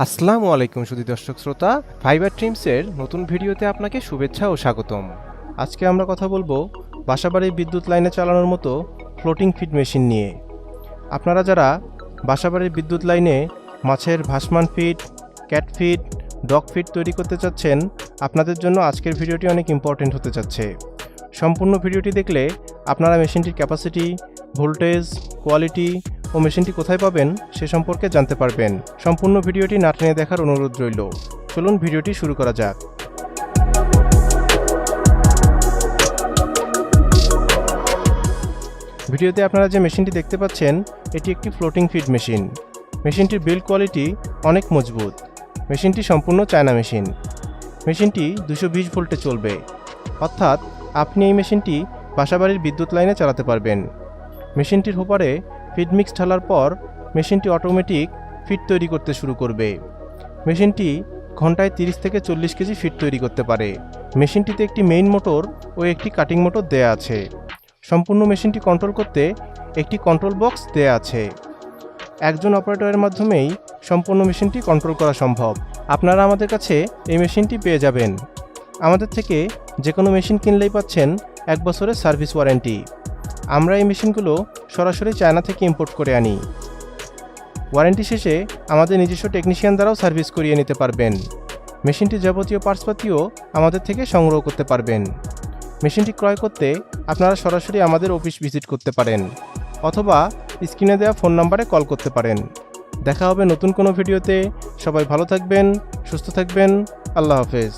আসসালামু আলাইকুম সুধী দর্শক শ্রোতা, ফাইবার ট্রিমসের নতুন ভিডিওতে আপনাকে শুভেচ্ছা ও স্বাগতম। আজকে আমরা কথা বলবো বাসাবাড়ির বিদ্যুৎ লাইনে চালানোর মতো ফ্লোটিং ফিড মেশিন নিয়ে। আপনারা যারা বাসাবাড়ির বিদ্যুৎ লাইনে মাছের ভাসমান feed, cat feed, dog feed তৈরি করতে চাচ্ছেন, আপনাদের জন্য আজকের ভিডিওটি অনেক ইম্পর্টেন্ট হতে যাচ্ছে। সম্পূর্ণ ভিডিওটি দেখলে আপনারা মেশিনটির ক্যাপাসিটি, ভোল্টেজ, কোয়ালিটি ও মেশিনটি কোথায় পাবেন সে সম্পর্কে জানতে পারবেন। সম্পূর্ণ ভিডিওটি না টেনে দেখার অনুরোধ রইল। চলুন ভিডিওটি শুরু করা যাক। ভিডিওতে আপনারা যে মেশিনটি দেখতে পাচ্ছেন, এটি একটি ফ্লোটিং ফিড মেশিন। মেশিনটির বিল্ড কোয়ালিটি অনেক মজবুত। মেশিনটি সম্পূর্ণ চায়না মেশিন। মেশিনটি 220 ভোল্টে চলবে, অর্থাৎ আপনি এই মেশিনটি বাসাবাড়ির বিদ্যুৎ লাইনে চালাতে পারবেন। মেশিনটির হোপারে ফিড মিক্স ঢালার পর মেশিনটি অটোমেটিক ফিড তৈরি করতে শুরু করবে। মেশিনটি ঘন্টায় 30 থেকে 40 কেজি ফিড তৈরি করতে পারে। মেশিনটিতে একটি মেইন মোটর ও একটি কাটিং মোটর দেয়া আছে। সম্পূর্ণ মেশিনটি কন্ট্রোল করতে একটি কন্ট্রোল বক্স দেয়া আছে। একজন অপারেটরের মাধ্যমেই সম্পূর্ণ মেশিনটি কন্ট্রোল করা সম্ভব। আপনারা আমাদের কাছে এই মেশিনটি পেয়ে যাবেন। আমাদের থেকে যে কোনো মেশিন কিনলেই পাচ্ছেন 1 বছরের সার্ভিস ওয়ারেন্টি। আমরা এই মেশিনগুলো সরাসরি চায়না থেকে ইম্পোর্ট করে আনি। ওয়ারেন্টি শেষে আমাদের নিজস্ব টেকনিশিয়ান দ্বারাও সার্ভিস করিয়ে নিতে পারবেন। মেশিনটির যাবতীয় পার্টসপাতিও আমাদের থেকে সংগ্রহ করতে পারবেন। মেশিনটি ক্রয় করতে আপনারা সরাসরি আমাদের অফিস ভিজিট করতে পারেন, অথবা স্ক্রিনে দেওয়া ফোন নম্বরে কল করতে পারেন। দেখা হবে নতুন কোনো ভিডিওতে। সবাই ভালো থাকবেন, সুস্থ থাকবেন। আল্লাহ হাফেজ।